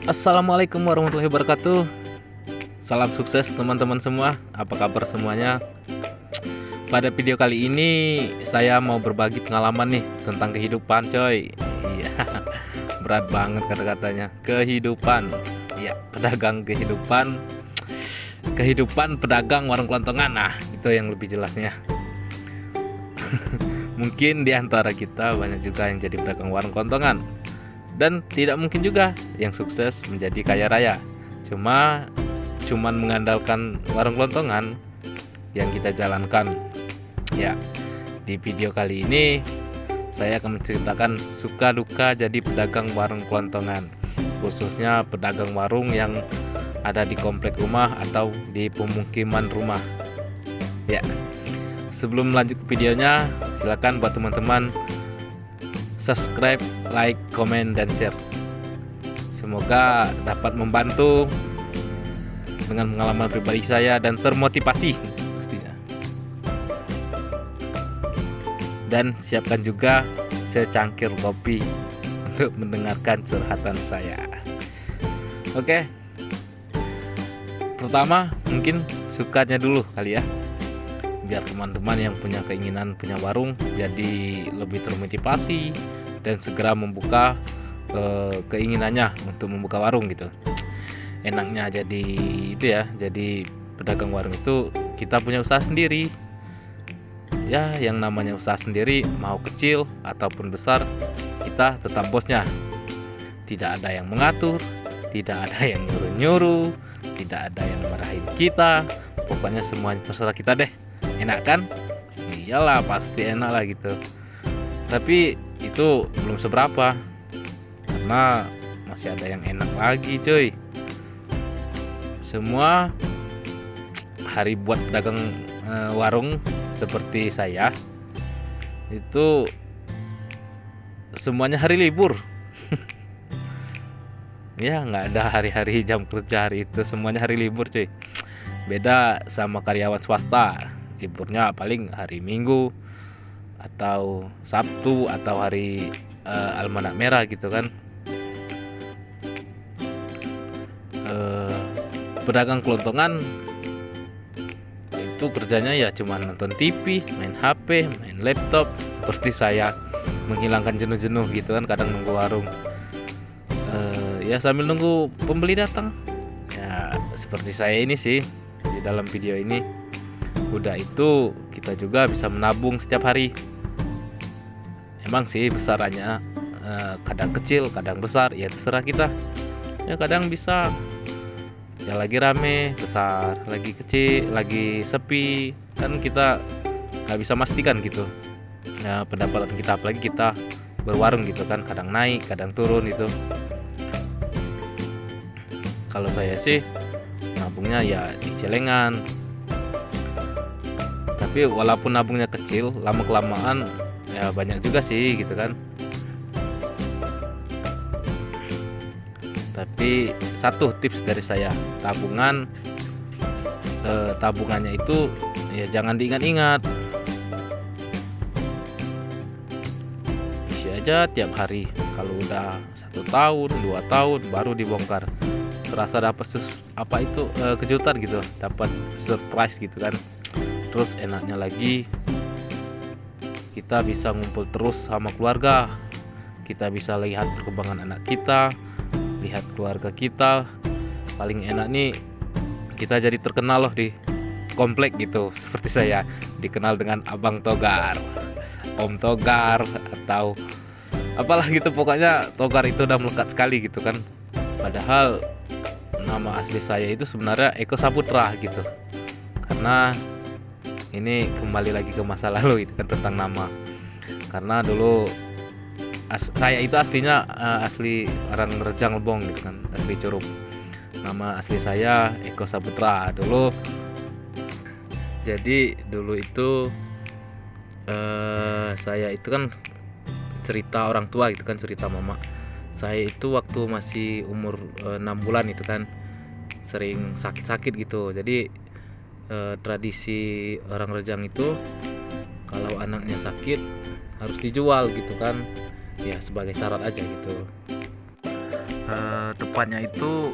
Assalamualaikum warahmatullahi wabarakatuh. Salam sukses teman-teman semua. Apa kabar semuanya? Pada video kali ini saya mau berbagi pengalaman nih tentang kehidupan, coy. Iya, berat banget kata-katanya. Kehidupan. Ya, pedagang kehidupan. Kehidupan pedagang warung kelontongan. Nah, itu yang lebih jelasnya. Mungkin di antara kita banyak juga yang jadi pedagang warung kelontongan. Dan tidak mungkin juga yang sukses menjadi kaya raya. Cuman mengandalkan warung kelontongan yang kita jalankan. Ya, di video kali ini saya akan menceritakan suka duka jadi pedagang warung kelontongan, khususnya pedagang warung yang ada di komplek rumah atau di pemukiman rumah. Ya, sebelum lanjut ke videonya, silakan buat teman-teman subscribe, like, komen, dan share. Semoga dapat membantu dengan pengalaman pribadi saya dan termotivasi pastinya. Dan siapkan juga secangkir kopi untuk mendengarkan curhatan saya. Oke. Pertama, mungkin sukanya dulu kali ya. Biar teman-teman yang punya keinginan punya warung jadi lebih termotivasi dan segera membuka keinginannya untuk membuka warung gitu. Enaknya jadi itu ya, jadi pedagang warung itu kita punya usaha sendiri. Ya, yang namanya usaha sendiri mau kecil ataupun besar, kita tetap bosnya. Tidak ada yang mengatur, tidak ada yang nyuruh-nyuruh, tidak ada yang marahin kita. Pokoknya semuanya terserah kita deh. Enak kan? Iyalah, pasti enak lah gitu. Tapi itu belum seberapa, karena masih ada yang enak lagi, cuy. Semua hari buat pedagang warung seperti saya itu semuanya hari libur. Ya, nggak ada hari-hari jam kerja hari itu, semuanya hari libur, cuy. Beda sama karyawan swasta, liburnya paling hari Minggu atau Sabtu atau hari Almanak Merah gitu kan. Pedagang kelontongan itu kerjanya ya cuma nonton TV, main HP, main laptop, seperti saya, menghilangkan jenuh-jenuh gitu kan, kadang nunggu warung. Ya sambil nunggu pembeli datang. Ya seperti saya ini sih di dalam video ini. Udah itu kita juga bisa menabung setiap hari. Emang sih besarannya kadang kecil, kadang besar, ya terserah kita. Ya kadang bisa, ya lagi rame besar, lagi kecil, lagi sepi, kan kita nggak bisa pastikan gitu. Ya pendapatan kita, apalagi kita berwarung gitu kan, kadang naik, kadang turun itu. Kalau saya sih nabungnya ya di celengan. Tapi walaupun nabungnya kecil, lama-kelamaan ya banyak juga sih gitu kan. Tapi satu tips dari saya, tabungannya itu ya jangan diingat-ingat. Isi aja tiap hari. Kalau udah 1 tahun, 2 tahun baru dibongkar. Terasa dapat kejutan gitu, dapat surprise gitu kan. Terus enaknya lagi kita bisa ngumpul terus sama keluarga. Kita bisa lihat perkembangan anak kita, lihat keluarga kita. Paling enak nih kita jadi terkenal loh di komplek gitu. Seperti saya dikenal dengan Abang Togar, Om Togar, atau apalah gitu. Pokoknya Togar itu udah melekat sekali gitu kan. Padahal nama asli saya itu sebenarnya Eko Saputra gitu. Karena ini kembali lagi ke masa lalu itu kan, tentang nama. Karena dulu saya itu aslinya asli orang Rejang Lebong gitu kan, asli Curup. Nama asli saya Eko Saputra dulu. Jadi dulu itu saya itu kan cerita orang tua gitu kan, cerita mama. Saya itu waktu masih umur 6 bulan itu kan sering sakit-sakit gitu. Jadi tradisi orang Rejang itu kalau anaknya sakit harus dijual gitu kan, ya sebagai syarat aja gitu. tepatnya itu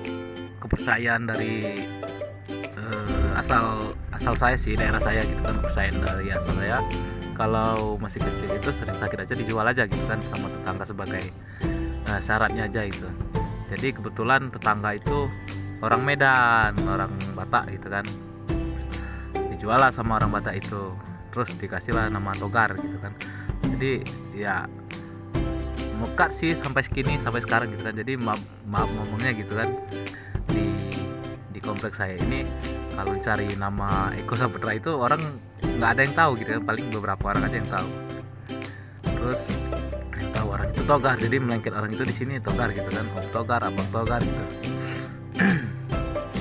kepercayaan dari asal saya sih, daerah saya gitu kan, kepercayaan dari asal saya. Kalau masih kecil itu sering sakit aja dijual aja gitu kan sama tetangga sebagai syaratnya aja itu. Jadi kebetulan tetangga itu orang Medan, orang Batak gitu kan, dijual lah sama orang Batak itu, terus dikasihlah nama Togar gitu kan. Jadi ya mekat sih sampai sekarang gitu kan. Jadi maaf ngomongnya gitu kan, di kompleks saya ini kalau cari nama Eko Saputra itu orang nggak ada yang tahu gitu kan, paling beberapa orang aja yang tahu. Terus yang tahu orang itu Togar, jadi melengket orang itu di sini Togar gitu kan, Om Togar, Abang Togar gitu.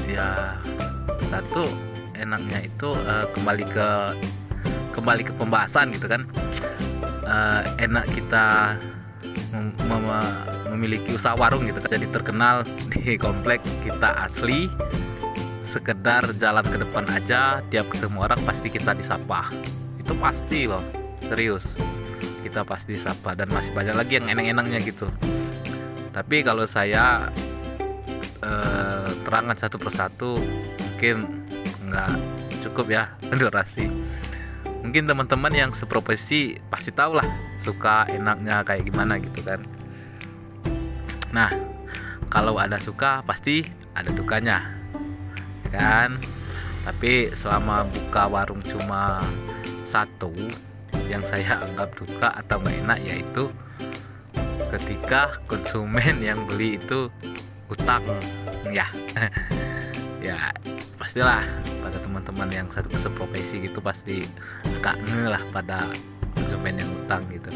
Ya satu enaknya itu kembali ke pembahasan gitu kan. Enak kita memiliki usaha warung gitu kan, jadi terkenal di komplek kita asli. Sekedar jalan ke depan aja, tiap ketemu orang pasti kita disapa, itu pasti loh, serius, kita pasti disapa. Dan masih banyak lagi yang enak-enaknya gitu. Tapi kalau saya terangkan satu persatu mungkin nggak cukup ya durasi. Mungkin teman-teman yang seprofesi pasti tahu lah suka enaknya kayak gimana gitu kan. Nah, kalau ada suka pasti ada dukanya kan. Tapi selama buka warung cuma satu yang saya anggap duka atau nggak enak, yaitu ketika konsumen yang beli itu utang ya. Ya pastilah pada teman-teman yang satu profesi gitu pasti agak ngeh lah pada konsumen yang utang gitu.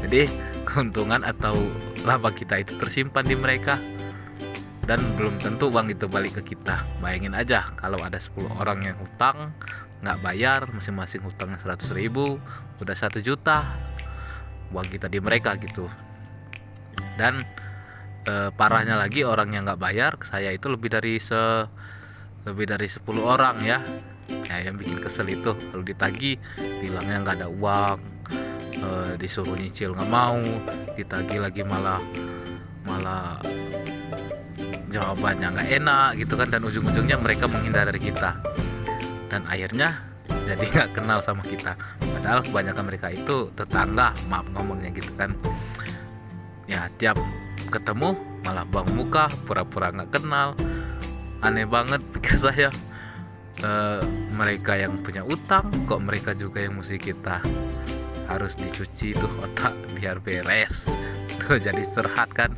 Jadi keuntungan atau laba kita itu tersimpan di mereka, dan belum tentu uang itu balik ke kita. Bayangin aja kalau ada 10 orang yang utang nggak bayar, masing-masing hutangnya 100.000, udah 1 juta uang kita di mereka gitu. Dan parahnya lagi, orang yang nggak bayar ke saya itu lebih dari 10 orang ya. Yang bikin kesel itu kalau ditagih bilangnya nggak ada uang, disuruh nyicil nggak mau, ditagih lagi malah jawabannya nggak enak gitu kan. Dan ujung-ujungnya mereka menghindar dari kita, dan akhirnya jadi nggak kenal sama kita. Padahal kebanyakan mereka itu tetangga, maaf ngomongnya gitu kan. Ya tiap ketemu malah bang muka, pura-pura nggak kenal. Aneh banget pikir saya. Mereka yang punya utang kok mereka juga yang mesti kita harus dicuci tuh otak biar beres tuh, jadi serhat kan.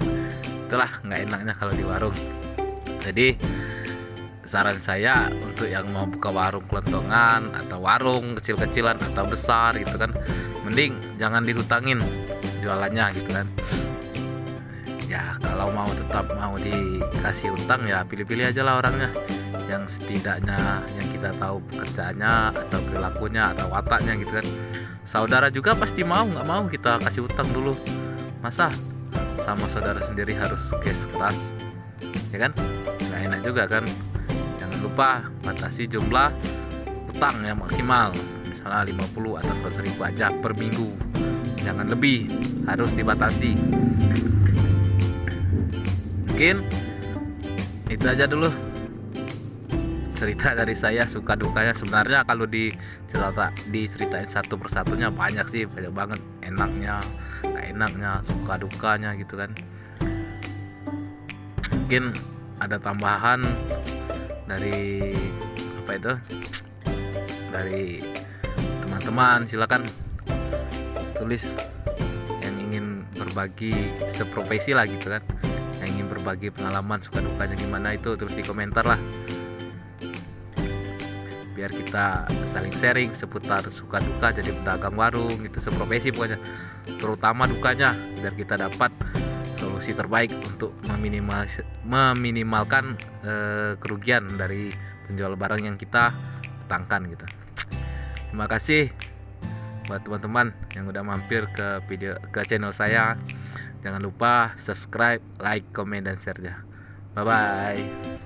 Itulah nggak enaknya kalau di warung. Jadi saran saya untuk yang mau buka warung kelontongan atau warung kecil-kecilan atau besar gitu kan, mending jangan dihutangin jualannya gitu kan. Ya kalau tetap mau dikasih utang, ya pilih-pilih aja lah orangnya yang setidaknya yang kita tahu pekerjaannya atau perilakunya atau wataknya gitu kan. Saudara juga pasti nggak mau kita kasih utang dulu. Masa sama saudara sendiri harus cash keras, ya kan? Nggak enak juga kan. Jangan lupa batasi jumlah utang yang maksimal, misalnya 50 atau 100.000 aja per minggu, jangan lebih, harus dibatasi. Mungkin itu aja dulu cerita dari saya, suka dukanya. Sebenarnya kalau diceritain satu persatunya banyak sih, banyak banget, enaknya, gak enaknya, suka dukanya gitu kan. Mungkin ada tambahan dari dari teman-teman, silakan tulis yang ingin berbagi seprofesi lah gitu kan, yang ingin berbagi pengalaman suka dukanya gimana, itu tulis di komentar lah, biar kita saling sharing seputar suka duka jadi pedagang warung gitu, seprofesi pokoknya, terutama dukanya, biar kita dapat solusi terbaik untuk meminimalkan kerugian dari penjual barang yang kita petangkan gitu. Terima kasih buat teman-teman yang udah mampir ke channel saya. Jangan lupa subscribe, like, komen, dan share-nya. Bye bye.